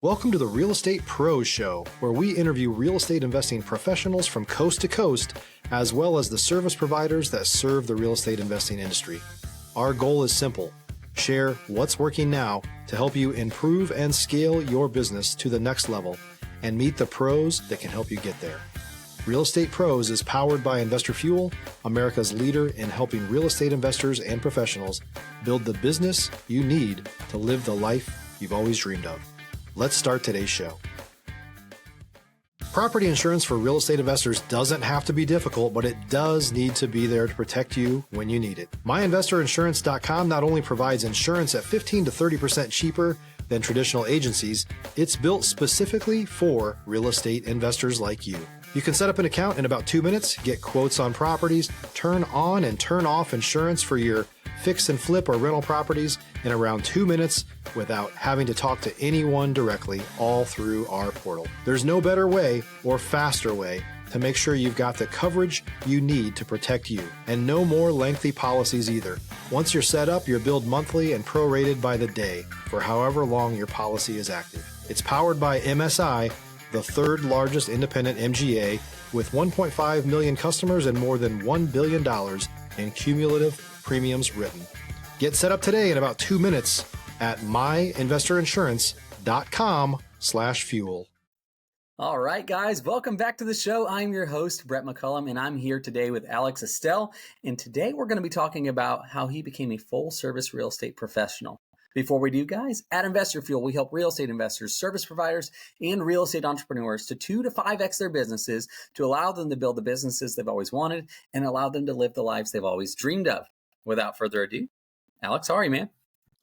Welcome to the Real Estate Pros Show, where we interview real estate investing professionals from coast to coast, as well as the service providers that serve the real estate investing industry. Our goal is simple: share what's working now to help you improve and scale your business to the next level and meet the pros that can help you get there. Real Estate Pros is powered by Investor Fuel, America's leader in helping real estate investors and professionals build the business you need to live the life you've always dreamed of. Let's start today's show. Property insurance for real estate investors doesn't have to be difficult, but it does need to be there to protect you when you need it. MyInvestorInsurance.com not only provides insurance at 15 to 30% cheaper than traditional agencies, it's built specifically for real estate investors like you. You can set up an account in about 2 minutes, get quotes on properties, turn on and turn off insurance for your fix and flip or rental properties in around 2 minutes without having to talk to anyone directly, all through our portal. There's no better way or faster way to make sure you've got the coverage you need to protect you, and no more lengthy policies either. Once you're set up, you're billed monthly and prorated by the day for however long your policy is active. It's powered by MSI, the third largest independent MGA, with 1.5 million customers and more than $1 billion in cumulative premiums written. Get set up today in about 2 minutes at myinvestorinsurance.com/fuel. All right, guys, welcome back to the show. I'm your host, Brett McCollum, and I'm here today with Alex Estill. And today we're going to be talking about how he became a full-service real estate professional. Before we do, guys, at Investor Fuel, we help real estate investors, service providers, and real estate entrepreneurs to 2 to 5x their businesses to allow them to build the businesses they've always wanted and allow them to live the lives they've always dreamed of. Without further ado, Alex, how are you, man?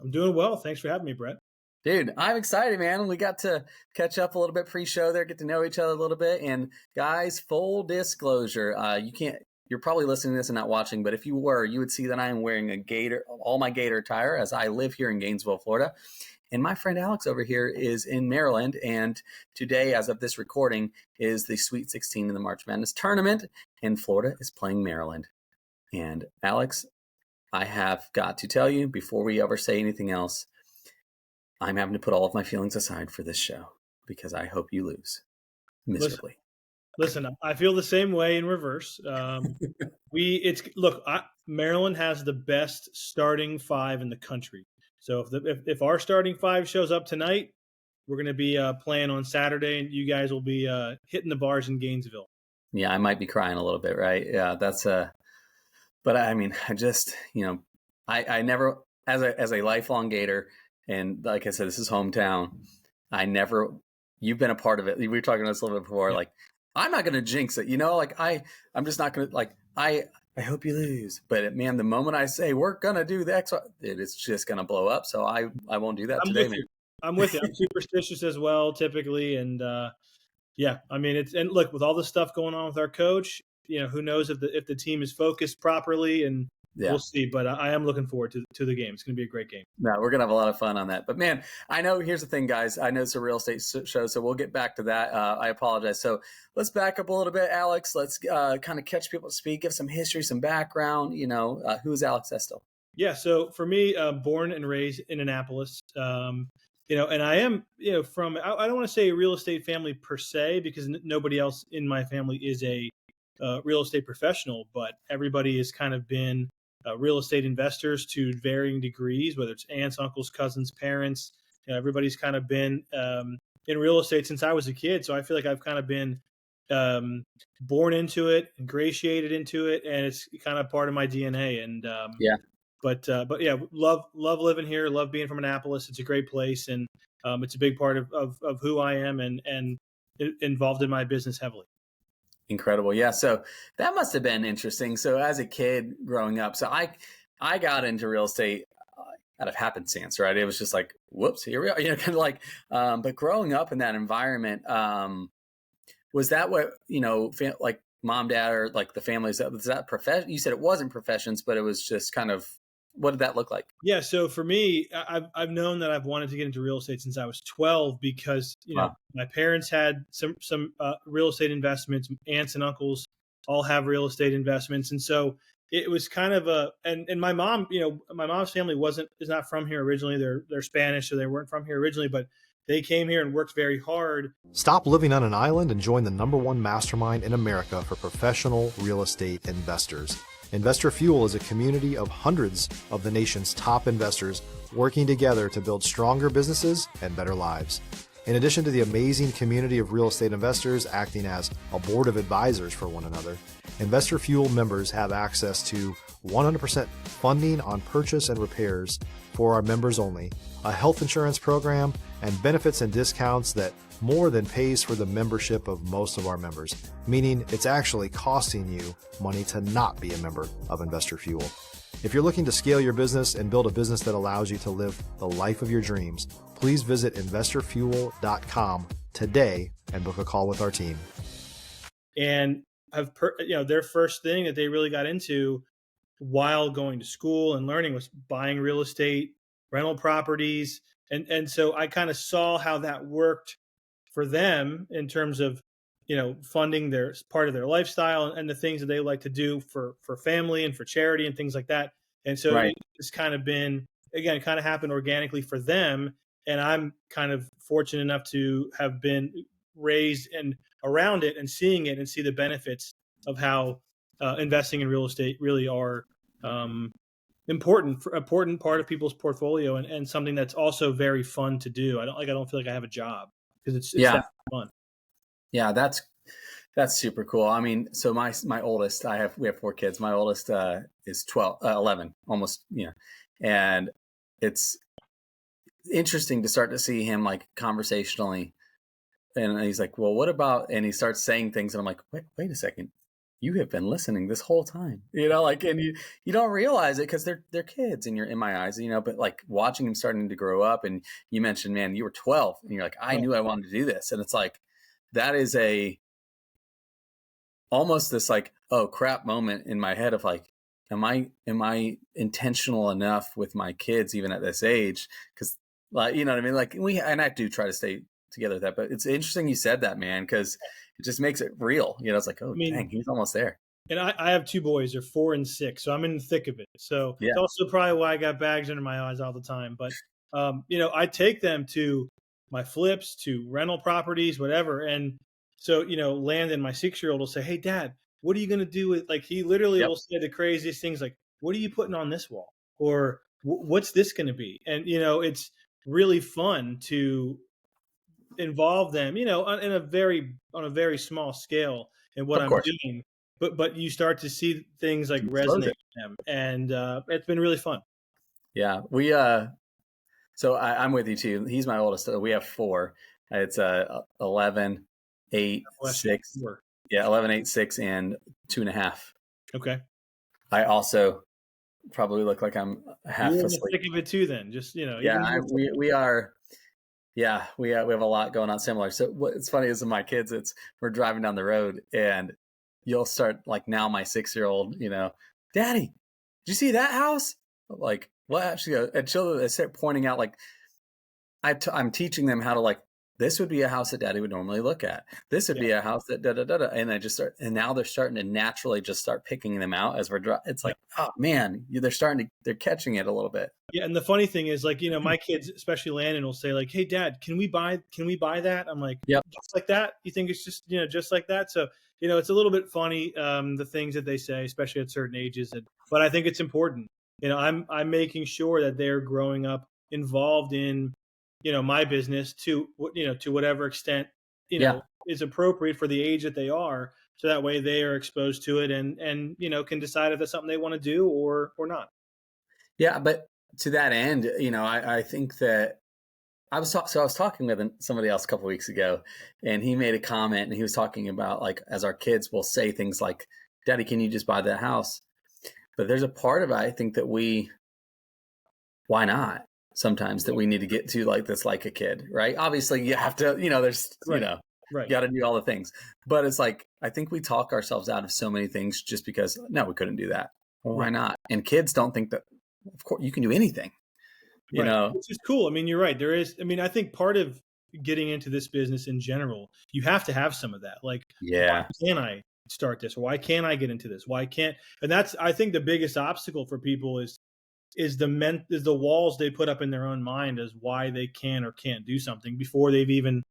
I'm doing well. Thanks for having me, Brett. Dude, I'm excited, man. We got to catch up a little bit pre-show there, get to know each other a little bit. And guys, full disclosure, you're probably listening to this and not watching, but if you were, you would see that I am wearing all my Gator attire, as I live here in Gainesville, Florida. And my friend Alex over here is in Maryland. And today, as of this recording, is the Sweet 16 in the March Madness tournament, and Florida is playing Maryland. And Alex, I have got to tell you, before we ever say anything else, I'm having to put all of my feelings aside for this show because I hope you lose miserably. Listen, I feel the same way in reverse. Maryland has the best starting five in the country. So if our starting five shows up tonight, we're going to be playing on Saturday, and you guys will be hitting the bars in Gainesville. Yeah, I might be crying a little bit, right? Yeah, that's But I mean, I never, as a lifelong Gator, and like I said, this is hometown. You've been a part of it. We were talking about this a little bit before. Yeah. Like, I'm not going to jinx it, I'm just not going to, I hope you lose. But man, the moment I say we're going to do the X, it's just going to blow up. So I won't do that today, man. I'm with you. I'm superstitious as well, typically. And and look, with all the stuff going on with our coach, who knows if the team is focused properly, and we'll see. But I am looking forward to the game. It's going to be a great game. No, we're going to have a lot of fun on that. But man, I know, here's the thing, guys. I know it's a real estate show, so we'll get back to that. I apologize. So let's back up a little bit, Alex. Let's kind of catch people to speed, give some history, some background. Who's Alex Estill? Yeah. So for me, born and raised in Annapolis, and I am, from, I don't want to say a real estate family per se, because nobody else in my family is a real estate professional, but everybody has kind of been real estate investors to varying degrees, whether it's aunts, uncles, cousins, parents. Everybody's kind of been in real estate since I was a kid. So I feel like I've kind of been born into it, ingratiated into it, and it's kind of part of my DNA. And but love living here, love being from Annapolis. It's a great place, and it's a big part of who I am, and involved in my business heavily. Incredible. Yeah. So that must have been interesting. So as a kid growing up, so I got into real estate out of happenstance, right? It was just like, whoops, here we are, kind of like, but growing up in that environment, was that what, like mom, dad, or like the families, was that profession? You said it wasn't professions, but it was just kind of, what did that look like? Yeah. So for me, I've known that I've wanted to get into real estate since I was 12 because, my parents had some real estate investments. Aunts and uncles all have real estate investments. And so it was kind of and my mom, my mom's family is not from here originally. They're Spanish, so they weren't from here originally, but they came here and worked very hard. Stop living on an island and join the #1 mastermind in America for professional real estate investors. Investor Fuel is a community of hundreds of the nation's top investors working together to build stronger businesses and better lives. In addition to the amazing community of real estate investors acting as a board of advisors for one another, Investor Fuel members have access to 100% funding on purchase and repairs for our members only, a health insurance program, and benefits and discounts that more than pays for the membership of most of our members, meaning it's actually costing you money to not be a member of Investor Fuel. If you're looking to scale your business and build a business that allows you to live the life of your dreams, please visit investorfuel.com today and book a call with our team. And their first thing that they really got into while going to school and learning was buying real estate, rental properties. And so I kind of saw how that worked for them in terms of, funding their part of their lifestyle and the things that they like to do for family and for charity and things like that. And so It's kind of been, again, kind of happened organically for them. And I'm kind of fortunate enough to have been raised and around it and seeing it and see the benefits of how investing in real estate really are important part of people's portfolio and something that's also very fun to do. I don't feel like I have a job because it's that fun. Yeah, that's super cool. I mean, so my oldest, we have 4 kids. My oldest is 11, almost, and it's interesting to start to see him like conversationally. And he's like, well, what about, and he starts saying things and I'm like, wait a second. You have been listening this whole time, and you don't realize it because they're kids and you're in my eyes, but like watching them starting to grow up. And you mentioned, man, you were 12 and you're like, I knew I wanted to do this. And it's like, that is almost this like, oh crap moment in my head of like, am I intentional enough with my kids even at this age? Because like, you know what I mean? Like and I do try to stay together with that, but it's interesting you said that, man, because it just makes it real. It's like, dang, he's almost there. And I have 2 boys, they're 4 and 6, so I'm in the thick of it. So It's also probably why I got bags under my eyes all the time. But I take them to my flips, to rental properties, whatever. And so, Landon, my 6-year-old, will say, hey, Dad, what are you going to do with, like, he literally will say the craziest things like, what are you putting on this wall? Or what's this going to be? And, it's really fun to involve them, on a very small scale in what I'm doing. But you start to see things like resonate with them. And it's been really fun. Yeah. We, so I'm with you too. He's my oldest. We have 4. It's 11, 8, 6. Yeah, 11, 8, 6, and 2.5. Okay. I also probably look like I'm half You're asleep. In the thick of it too, then. Just we are. Yeah, we have a lot going on similar. So what's funny is in my kids, we're driving down the road and you'll start like now my 6-year-old, Daddy, did you see that house? I'm like, what? Actually, and they start pointing out like I'm teaching them how to like, this would be a house that Daddy would normally look at. This would be a house that and I just start, and now they're starting to naturally just start picking them out as we're driving. It's like, oh man, they're catching it a little bit. Yeah, and the funny thing is, like, my kids, especially Landon, will say, like, "Hey, Dad, can we buy that?" I'm like, "Yep, just like that." You think it's just, just like that? So, it's a little bit funny, the things that they say, especially at certain ages. But I think it's important. I'm making sure that they're growing up involved in, my business to whatever extent, is appropriate for the age that they are. So that way they are exposed to it and can decide if that's something they want to do or not. Yeah, but to that end, I think that I was talking with somebody else a couple of weeks ago, and he made a comment, and he was talking about like as our kids will say things like, "Daddy, can you just buy that house?" But there's a part of it I think that why not? Sometimes that we need to get to like this like a kid, right? Obviously, you have to, there's right. You got to do all the things, but it's like I think we talk ourselves out of so many things just because we couldn't do that. Well, why not? And kids don't think that. Of course, you can do anything, you know, which is cool. I mean, you're right. There is, I think part of getting into this business in general, you have to have some of that. Like, why can't I start this? Why can't I get into this? Why can't? And that's, I think the biggest obstacle for people is is the walls they put up in their own mind as why they can or can't do something before they've even.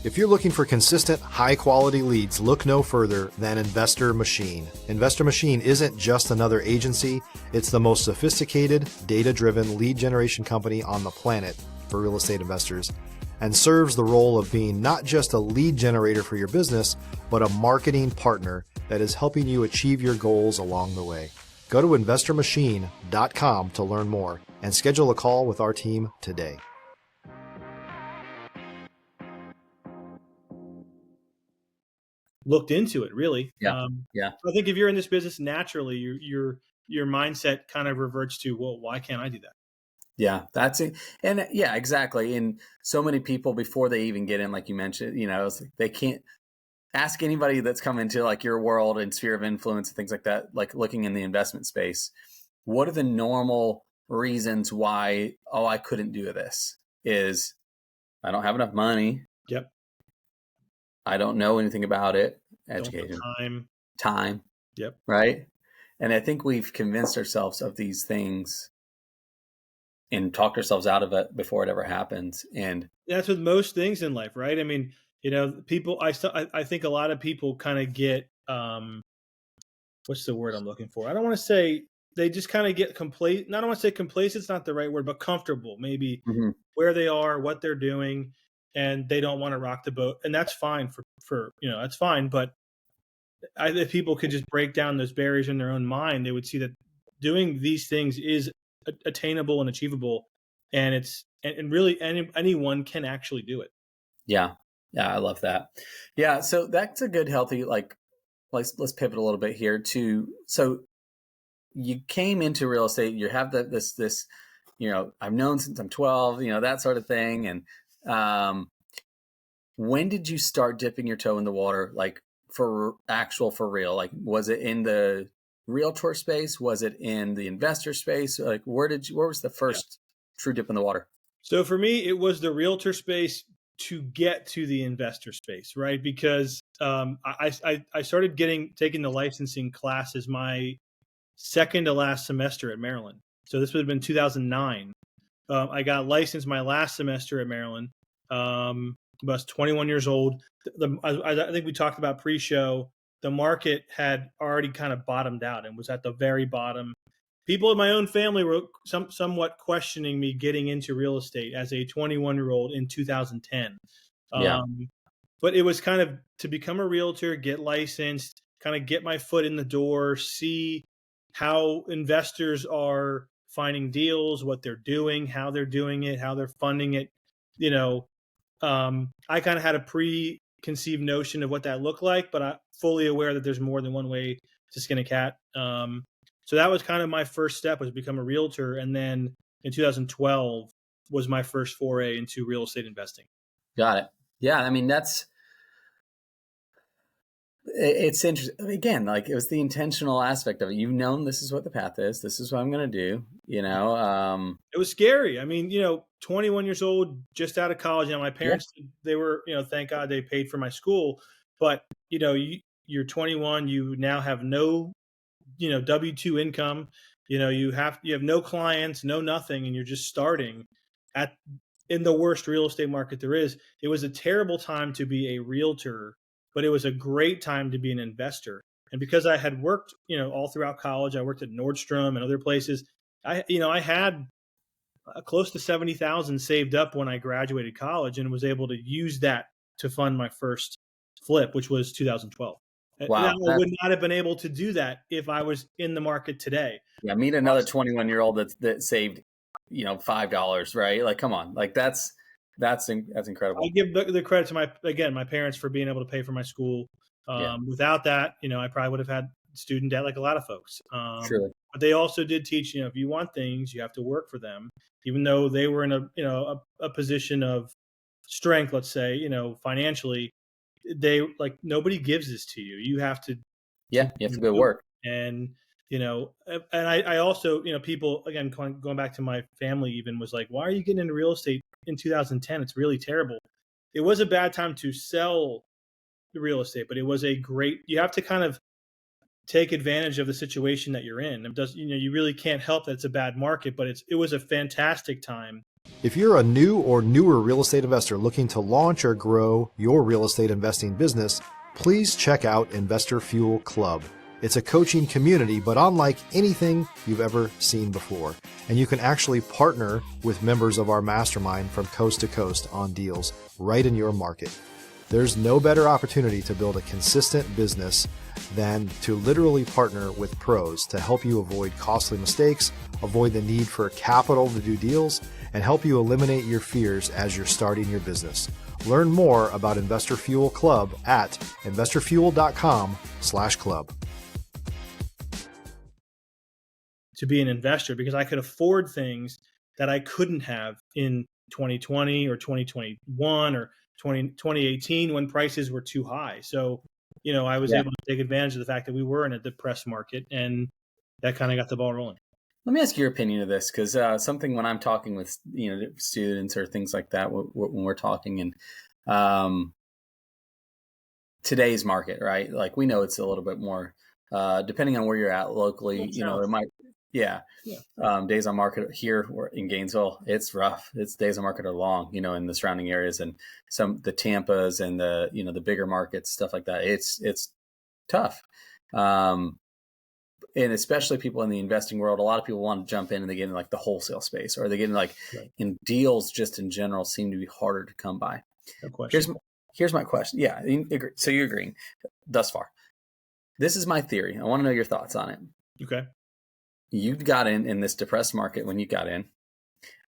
If you're looking for consistent, high-quality leads, look no further than Investor Machine. Investor Machine isn't just another agency. It's the most sophisticated, data-driven lead generation company on the planet for real estate investors, and serves the role of being not just a lead generator for your business, but a marketing partner that is helping you achieve your goals along the way. Go to investormachine.com to learn more and schedule a call with our team today. Looked into it, really. Yeah. I think if you're in this business naturally, your mindset kind of reverts to, well, why can't I do that? Yeah, that's it. And yeah, exactly. And so many people before they even get in, like you mentioned, it's like they can't ask anybody that's come into like your world and sphere of influence and things like that, like looking in the investment space. What are the normal reasons why, I couldn't do this? Is I don't have enough money. Yep. I don't know anything about it. Education. Time. Yep. Right. And I think we've convinced ourselves of these things and talked ourselves out of it before it ever happens. And that's with most things in life, right? I mean, people, I think a lot of people kind of get, what's the word I'm looking for? I don't want to say they just kind of get complacent. I don't want to say complacent. It's not the right word, but comfortable, maybe where they are, what they're doing, and they don't want to rock the boat. And that's fine for that's fine. But if people could just break down those barriers in their own mind, they would see that doing these things is attainable and achievable. And really anyone can actually do it. Yeah. I love that. Yeah. So that's a good, healthy, like, let's pivot a little bit here so you came into real estate, you have this, I've known since I'm 12, that sort of thing. And, when did you start dipping your toe in the water? Like for real? Like, was it in the realtor space? Was it in the investor space? Like, where was the first true dip in the water? So for me, it was the realtor space to get to the investor space, right? Because I started taking the licensing classes my second to last semester at Maryland. So this would have been 2009. I got licensed my last semester at Maryland. I was 21 years old. I think we talked about pre-show. The market had already kind of bottomed out and was at the very bottom. People in my own family were somewhat questioning me getting into real estate as a 21-year-old in 2010. But it was kind of to become a realtor, get licensed, kind of get my foot in the door, see how investors are finding deals, what they're doing, how they're doing it, how they're funding it. I kind of had a preconceived notion of what that looked like, but I'm fully aware that there's more than one way to skin a cat. So that was kind of my first step, was become a realtor. And then in 2012 was my first foray into real estate investing. Got it. Yeah. I mean, it's interesting. Again, like, it was the intentional aspect of it. You've known this is what the path is. This is what I'm going to do, It was scary. I mean, 21 years old, just out of college. My parents, they were, thank God they paid for my school. But, you're 21, you now have no, W-2 income. You have no clients, no nothing, and you're just starting in the worst real estate market there is. It was a terrible time to be a realtor, but it was a great time to be an investor. And because I had worked, all throughout college, I worked at Nordstrom and other places. I had close to $70,000 saved up when I graduated college, and was able to use that to fund my first flip, which was 2012. Wow. I would not have been able to do that if I was in the market today. Yeah. Meet another 21-year-old that saved, $5, right? Like, come on, like that's incredible. I give the credit to my parents for being able to pay for my school. Without that, I probably would have had student debt like a lot of folks. Sure. But they also did teach, if you want things, you have to work for them, even though they were in a position of strength, let's say, financially. They nobody gives this to you. You have to. Yeah, you have to go work. And and I also, people, again, going back to my family, even was like, why are you getting into real estate in 2010? It's really terrible. It was a bad time to sell the real estate, but it was you have to kind of take advantage of the situation that you're in. It does, you really can't help that it's a bad market, but it was a fantastic time. If you're a new or newer real estate investor looking to launch or grow your real estate investing business, please check out Investor Fuel Club. It's a coaching community, but unlike anything you've ever seen before. And you can actually partner with members of our mastermind from coast to coast on deals right in your market. There's no better opportunity to build a consistent business than to literally partner with pros to help you avoid costly mistakes, avoid the need for capital to do deals, and help you eliminate your fears as you're starting your business. Learn more about Investor Fuel Club at investorfuel.com/club. To be an investor, because I could afford things that I couldn't have in 2020 or 2021 or 2018 when prices were too high. So, I was able to take advantage of the fact that we were in a depressed market, and that kind of got the ball rolling. Let me ask your opinion of this, because something when I'm talking with students or things like that, when we're talking in today's market, right? Like we know it's a little bit more depending on where you're at locally. It might, days on market here in Gainesville, it's rough. It's days on market are long, in the surrounding areas and the Tampas and the bigger markets, stuff like that. It's tough. And especially people in the investing world, a lot of people want to jump in and they get in like the wholesale space, or they get in in deals just in general seem to be harder to come by. No question. Here's my question. Yeah. So you're agreeing thus far. This is my theory. I want to know your thoughts on it. Okay. You got in this depressed market when you got in.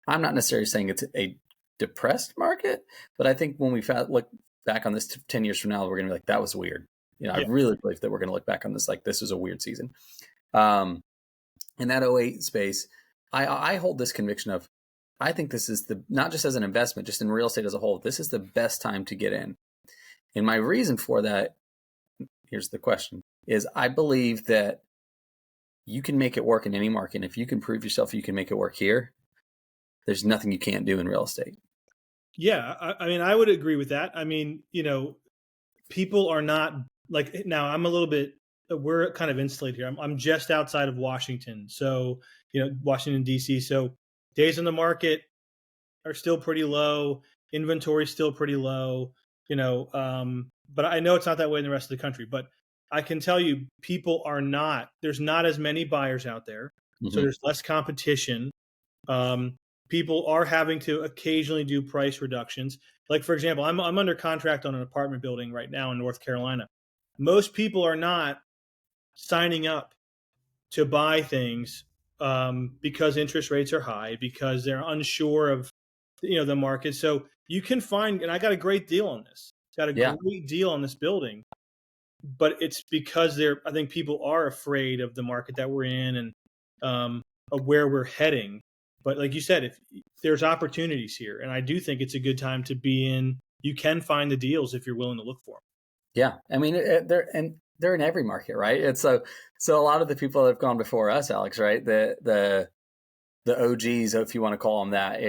I'm not necessarily saying it's a depressed market, but I think when we look back on this 10 years from now, we're going to be like, that was weird. I really believe that we're going to look back on this like this was a weird season. In that 2008 space, I hold this conviction of, I think this is not just as an investment, just in real estate as a whole, this is the best time to get in. And my reason for that, here's the question, is I believe that you can make it work in any market. And if you can prove yourself you can make it work here, there's nothing you can't do in real estate. Yeah. I would agree with that. People are not like, now I'm a little bit, we're kind of insulated here. I'm just outside of Washington. So, Washington, D.C. So days on the market are still pretty low. Inventory is still pretty low, but I know it's not that way in the rest of the country. But I can tell you there's not as many buyers out there. Mm-hmm. So there's less competition. People are having to occasionally do price reductions. Like, for example, I'm under contract on an apartment building right now in North Carolina. Most people are not signing up to buy things because interest rates are high, because they're unsure of the market. So you can find, and I got a great deal on this. Got a great deal on this building, but it's because I think people are afraid of the market that we're in and of where we're heading. But like you said, if there's opportunities here, and I do think it's a good time to be in. You can find the deals if you're willing to look for them. Yeah, I mean, they're in every market, right? And so a lot of the people that have gone before us, Alex, right? The OGs, if you want to call them that,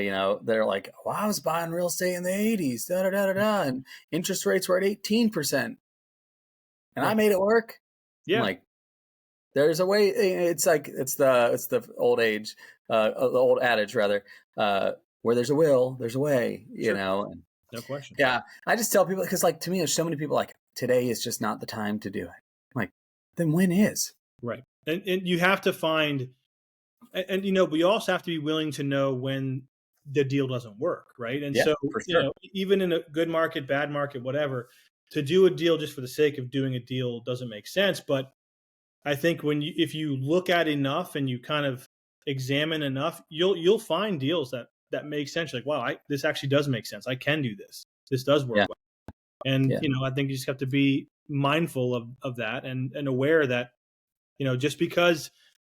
they're like, well, I was buying real estate in the 80s, and interest rates were at 18%, and I made it work. Yeah, I'm like, there's a way. It's like it's the old adage rather, where there's a will, there's a way. Sure. And, no question. Yeah, I just tell people, because to me, there's so many people like, today is just not the time to do it. I'm like, then when is? Right. And you have to find, and but you also have to be willing to know when the deal doesn't work, right? And so, for sure. Even in a good market, bad market, whatever, to do a deal just for the sake of doing a deal doesn't make sense. But I think if you look at enough and you kind of examine enough, you'll find deals that make sense. You're like, wow, this actually does make sense. I can do this. This does work well. And, I think you just have to be mindful of that and aware that, just because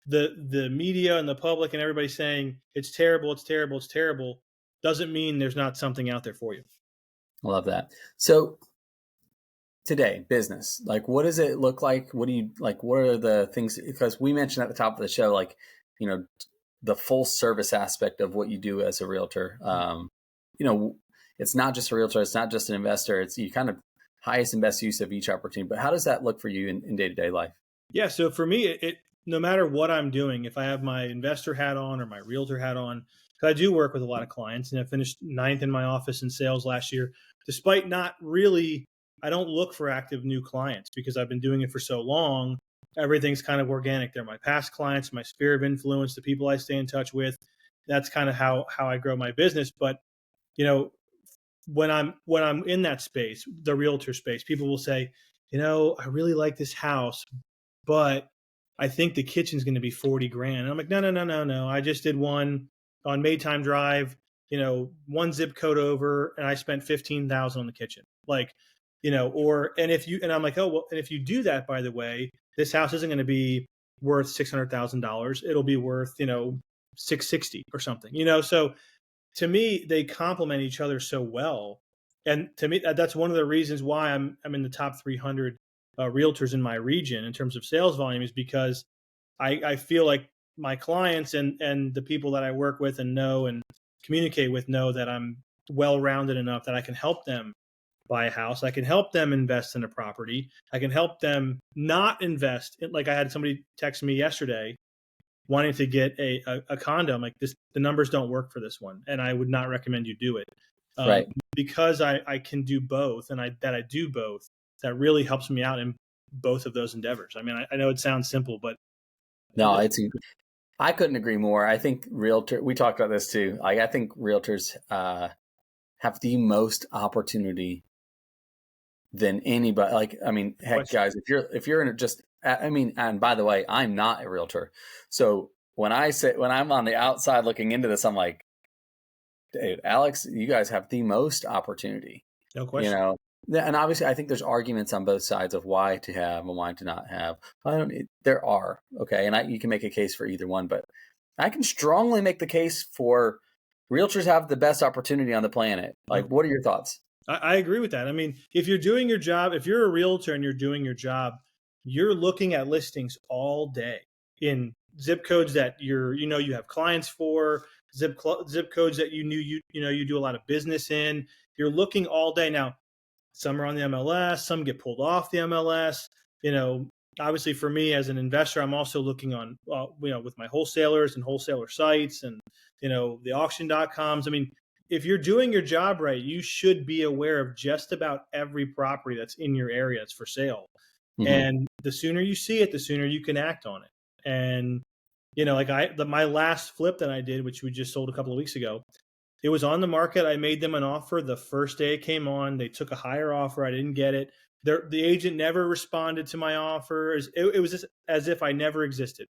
the media and the public and everybody's saying it's terrible, it's terrible, it's terrible, doesn't mean there's not something out there for you. I love that. So today, business, like, what does it look like? What do you like? What are the things? Because we mentioned at the top of the show, like, the full service aspect of what you do as a realtor. It's not just a realtor. It's not just an investor. It's you kind of highest and best use of each opportunity. But how does that look for you in day-to-day life? Yeah. So for me, no matter what I'm doing, if I have my investor hat on or my realtor hat on, because I do work with a lot of clients, and I finished ninth in my office in sales last year, despite not really, I don't look for active new clients because I've been doing it for so long. Everything's kind of organic. They're my past clients, my sphere of influence, the people I stay in touch with. That's kind of how I grow my business. But you know, when I'm in that space, the realtor space, people will say, I really like this house, but I think the kitchen's going to be 40 grand. And I'm like, no, no, no, no, no. I just did one on Maytime Drive, one zip code over, and I spent 15,000 on the kitchen. Like, and I'm like, oh, well, and if you do that, by the way, this house isn't going to be worth $600,000. It'll be worth, 660 or something, so to me, they complement each other so well. And to me, that's one of the reasons why I'm in the top 300 realtors in my region in terms of sales volume, is because I feel like my clients and the people that I work with and know and communicate with know that I'm well-rounded enough that I can help them buy a house. I can help them invest in a property. I can help them not invest. Like I had somebody text me yesterday wanting to get a condo. I'm like, the numbers don't work for this one, and I would not recommend you do it. Right. Because I can do both, and I do both. That really helps me out in both of those endeavors. I mean, I know it sounds simple, but No, I couldn't agree more. I think we talked about this too. I think realtors have the most opportunity than anybody. Like, I mean, heck, guys, if you're in just, I mean, and by the way, I'm not a realtor. So when I'm on the outside looking into this, I'm like, dude, Alex, you guys have the most opportunity. No question. And obviously I think there's arguments on both sides of why to have and why to not have. There are, okay. And you can make a case for either one, but I can strongly make the case for realtors have the best opportunity on the planet. Like, what are your thoughts? I agree with that. I mean, if you're doing your job, if you're a realtor and you're doing your job, you're looking at listings all day in zip codes that you have clients for, zip codes that you do a lot of business in. You're looking all day. Now, some are on the MLS, some get pulled off the MLS. Obviously for me as an investor, I'm also looking on, with my wholesalers and wholesaler sites and, the auction.coms. I mean, if you're doing your job right, you should be aware of just about every property that's in your area that's for sale. Mm-hmm. And the sooner you see it, the sooner you can act on it. And, my last flip that I did, which we just sold a couple of weeks ago, it was on the market. I made them an offer the first day it came on. They took a higher offer. I didn't get it. The agent never responded to my offer. It was just as if I never existed.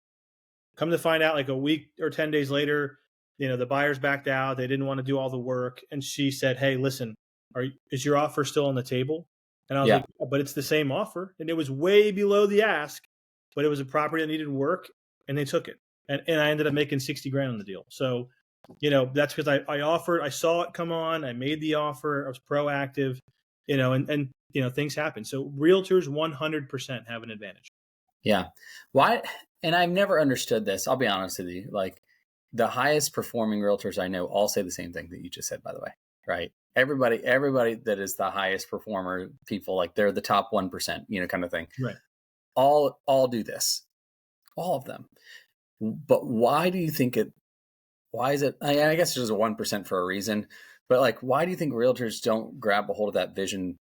Come to find out, like a week or 10 days later, the buyers backed out. They didn't want to do all the work. And she said, hey, listen, is your offer still on the table? And I was like, but it's the same offer. And it was way below the ask, but it was a property that needed work, and they took it. And I ended up making 60 grand on the deal. So, that's because I offered, I saw it come on, I made the offer, I was proactive, and things happen. So realtors 100% have an advantage. Yeah. Why? And I've never understood this. I'll be honest with you. Like, the highest performing realtors I know all say the same thing that you just said, by the way, right? Everybody that is the highest performer, people, like, they're the top 1%, kind of thing. Right. All do this, all of them. But why do you think why is it? I guess there's a 1% for a reason, but like, why do you think realtors don't grab a hold of that vision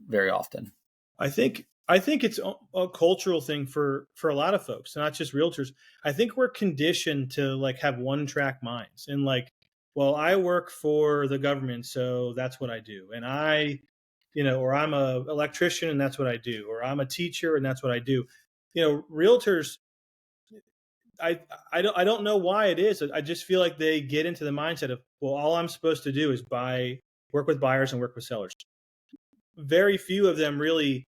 very often? I think it's a cultural thing for a lot of folks, not just realtors. I think we're conditioned to like have one track minds and like, well, I work for the government, so that's what I do. And or I'm a electrician and that's what I do, or I'm a teacher and that's what I do. Realtors, I don't know why it is. I just feel like they get into the mindset of, well, all I'm supposed to do is work with buyers and work with sellers. Very few of them really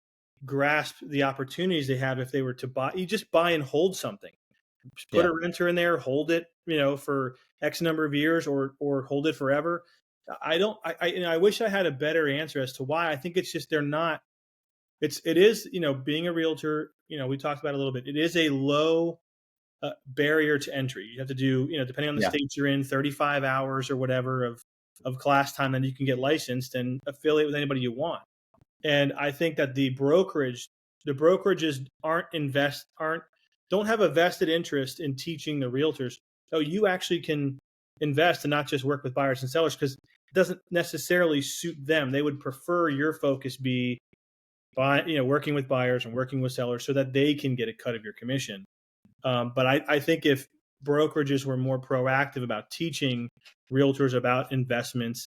grasp the opportunities they have if they were to buy. You just buy and hold something. Just put a renter in there, hold it, for X number of years, or hold it forever. I wish I had a better answer as to why. I think it's just they're not. It is being a realtor. We talked about it a little bit. It is a low barrier to entry. You have to do, depending on the states you're in, 35 hours or whatever of class time, then you can get licensed and affiliate with anybody you want. And I think that the brokerage the brokerages don't have a vested interest in teaching the realtors, oh, you actually can invest and not just work with buyers and sellers, because it doesn't necessarily suit them. They would prefer your focus be working with buyers and working with sellers so that they can get a cut of your commission. But I think if brokerages were more proactive about teaching realtors about investments,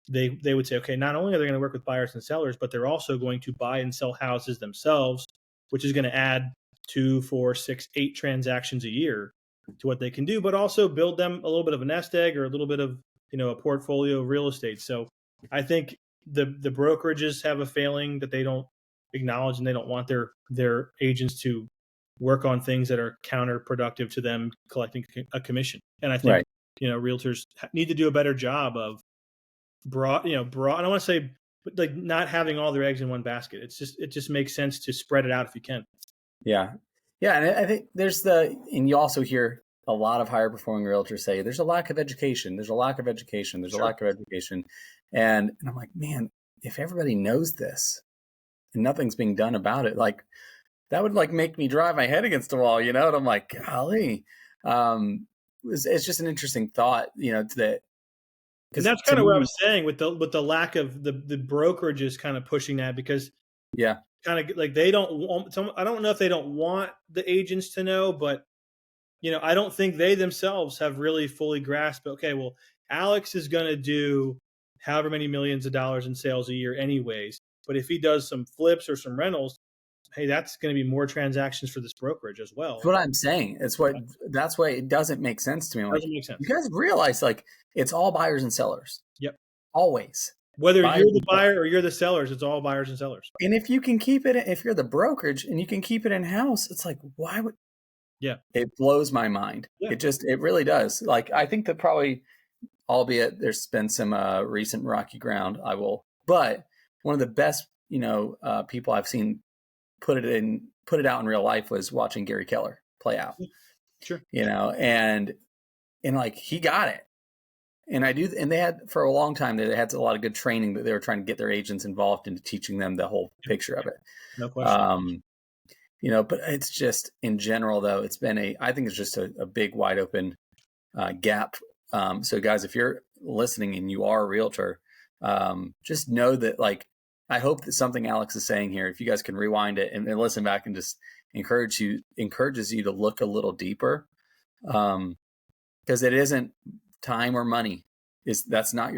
they would say, okay, not only are they going to work with buyers and sellers, but they're also going to buy and sell houses themselves, which is going to add 2, 4, 6, 8 transactions a year to what they can do, but also build them a little bit of a nest egg or a little bit of, a portfolio of real estate. So I think the brokerages have a failing that they don't acknowledge, and they don't want their agents to work on things that are counterproductive to them collecting a commission. And I think, realtors need to do a better job of broad, I don't want to say, but like not having all their eggs in one basket. It just makes sense to spread it out if you can. Yeah. Yeah. And I think and you also hear a lot of higher performing realtors say there's a lack of education. There's a lack of education. There's a lack of education. And I'm like, man, if everybody knows this and nothing's being done about it, like that would like make me drive my head against the wall, And I'm like, golly, it's just an interesting thought, that. And that's kind of what I was saying with the lack of the brokerages kind of pushing that, because kind of like they don't want, I don't know if they don't want the agents to know, but I don't think they themselves have really fully grasped, okay, well, Alex is going to do however many millions of dollars in sales a year anyways, but if he does some flips or some rentals, hey, that's going to be more transactions for this brokerage as well. That's what I'm saying. That's why it doesn't make sense to me. Doesn't make sense. You guys realize like it's all buyers and sellers. Yep. Always. Whether you're the buyer or you're the sellers, it's all buyers and sellers. And if you can keep it, if you're the brokerage and you can keep it in house, it's like, why would? Yeah. It blows my mind. Yeah. It really does. Like, I think that probably, albeit there's been some recent rocky ground, but one of the best, people I've seen put it out in real life was watching Gary Keller play out. Sure. And like he got it. And they had for a long time, they had a lot of good training that they were trying to get their agents involved into teaching them the whole picture of it. No question. But it's just in general though, I think it's just a big wide open gap. So guys, if you're listening and you are a realtor, just know that like, I hope that something Alex is saying here, if you guys can rewind it and listen back and just encourages you to look a little deeper. Because it isn't time or money. That's not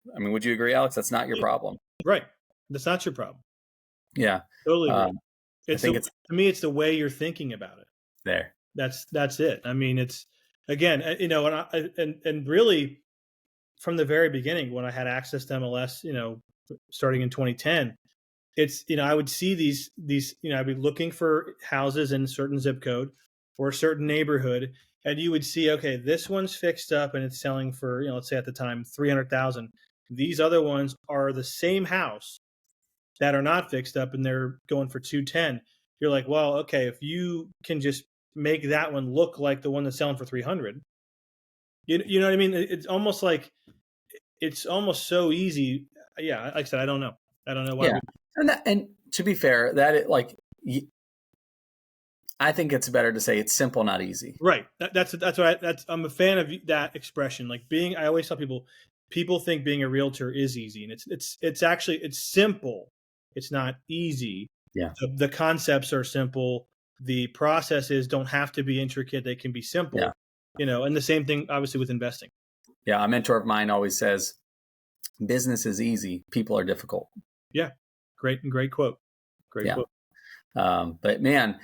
would you agree, Alex? That's not your problem. Right. That's not your problem. Yeah. Totally. To me, it's the way you're thinking about it. There. That's it. I mean, it's again, and really from the very beginning when I had access to MLS, starting in 2010, it's, I would see these, I'd be looking for houses in a certain zip code or a certain neighborhood. And you would see, okay, this one's fixed up and it's selling for, let's say at the time, 300,000. These other ones are the same house that are not fixed up and they're going for 210. You're like, well, okay, if you can just make that one look like the one that's selling for 300, you know what I mean? It's almost like, it's almost so easy. Yeah. Like I said, I don't know why. Yeah. And to be fair, I think it's better to say it's simple, not easy. Right. I'm a fan of that expression. Like I always tell people think being a realtor is easy, and it's actually simple. It's not easy. Yeah. The concepts are simple. The processes don't have to be intricate. They can be simple. Yeah. And the same thing obviously with investing. Yeah. A mentor of mine always says, business is easy. People are difficult. Yeah. Great quote. Great quote. But man,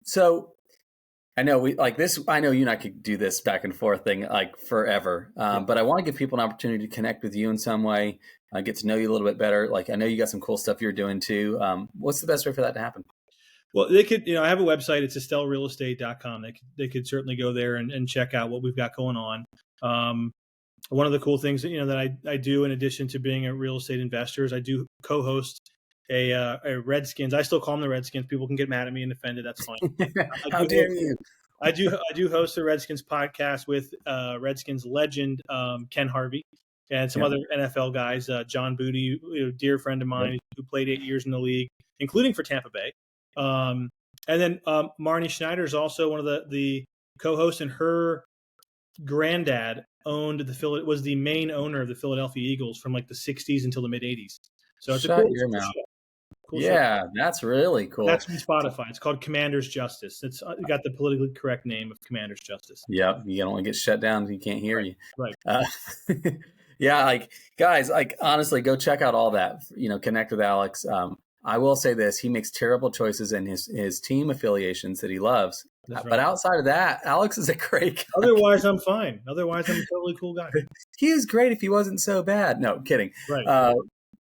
so I know I know you and I could do this back and forth thing like forever. But I want to give people an opportunity to connect with you in some way, get to know you a little bit better. Like I know you got some cool stuff you're doing too. What's the best way for that to happen? Well, they could, I have a website. It's estellrealestate.com. They could certainly go there and check out what we've got going on. One of the cool things that I do in addition to being a real estate investor is I do co-host a Redskins. I still call them the Redskins. People can get mad at me and offended. That's fine. How dare you? I do host the Redskins podcast with Redskins legend Ken Harvey and some other NFL guys. John Booty, dear friend of mine who played 8 years in the league, including for Tampa Bay. And then Marnie Schneider is also one of the co-hosts, and her granddad was the main owner of the Philadelphia Eagles from like the 60s until the mid 80s. So it's Shut a cool your show. mouth. Cool Yeah, show. that's really cool. That's on Spotify. It's called Commander's Justice. It's got the politically correct name of Commander's Justice. Yep, you don't want to get shut down if you can't hear you. Right. Yeah, like guys, like honestly, go check out all that. Connect with Alex. I will say this: he makes terrible choices in his team affiliations that he loves. That's right. But outside of that, Alex is a great guy. Otherwise, I'm fine. Otherwise, I'm a totally cool guy. He is great if he wasn't so bad. No, kidding. Right.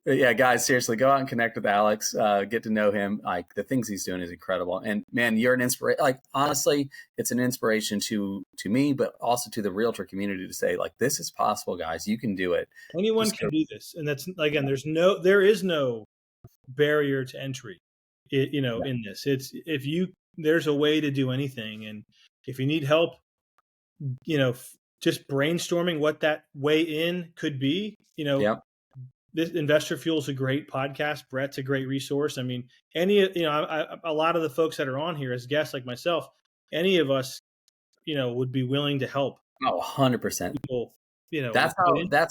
Yeah, guys, seriously, go out and connect with Alex. Get to know him. Like the things he's doing is incredible. And man, you're an inspiration. Like honestly, it's an inspiration to me, but also to the realtor community to say, like, this is possible, guys. You can do it. Anyone can do this, and that's again. There is no barrier to entry. In this, there's a way to do anything, and if you need help, just brainstorming what that way in could be. This Investor Fuel is a great podcast. Brett's a great resource. I mean, a lot of the folks that are on here as guests, like myself, any of us, would be willing to help. Oh, 100%. People, that's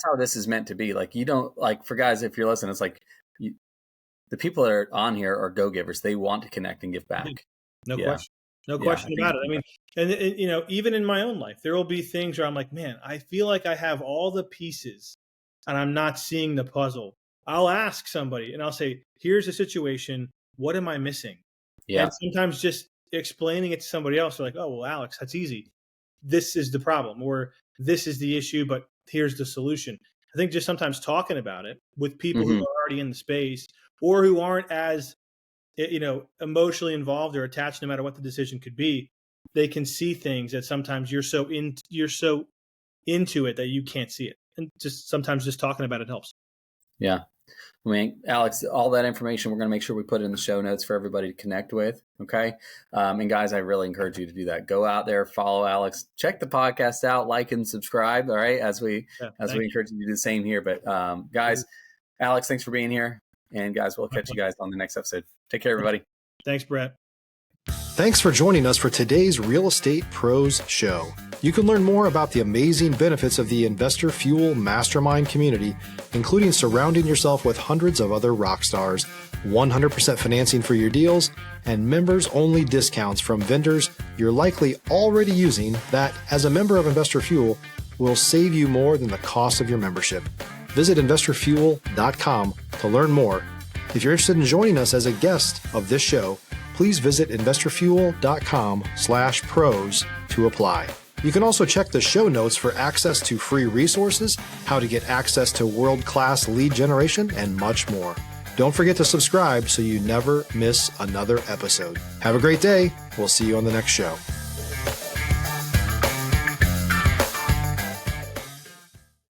how this is meant to be. Like, you don't like for guys, if you're listening, it's like the people that are on here are go-givers. They want to connect and give back. No question about it. I mean, and even in my own life, there will be things where I'm like, man, I feel like I have all the pieces and I'm not seeing the puzzle. I'll ask somebody and I'll say, here's the situation. What am I missing? Yeah. And sometimes just explaining it to somebody else, they're like, oh, well, Alex, that's easy. This is the problem, or this is the issue, but here's the solution. I think just sometimes talking about it with people who are already in the space or who aren't as, emotionally involved or attached, no matter what the decision could be, they can see things that sometimes you're so into it that you can't see it. And just sometimes just talking about it helps. Yeah. I mean, Alex, all that information, we're going to make sure we put it in the show notes for everybody to connect with. Okay. And guys, I really encourage you to do that. Go out there, follow Alex, check the podcast out, like and subscribe. All right. As we encourage you to do the same here. But guys, Alex, thanks for being here. And guys, we'll catch you guys on the next episode. Take care, everybody. Thanks, Brett. Thanks for joining us for today's Real Estate Pros Show. You can learn more about the amazing benefits of the Investor Fuel Mastermind community, including surrounding yourself with hundreds of other rock stars, 100% financing for your deals, and members-only discounts from vendors you're likely already using that, as a member of Investor Fuel, will save you more than the cost of your membership. Visit investorfuel.com to learn more. If you're interested in joining us as a guest of this show, please visit investorfuel.com/pros to apply. You can also check the show notes for access to free resources, how to get access to world-class lead generation, and much more. Don't forget to subscribe so you never miss another episode. Have a great day. We'll see you on the next show.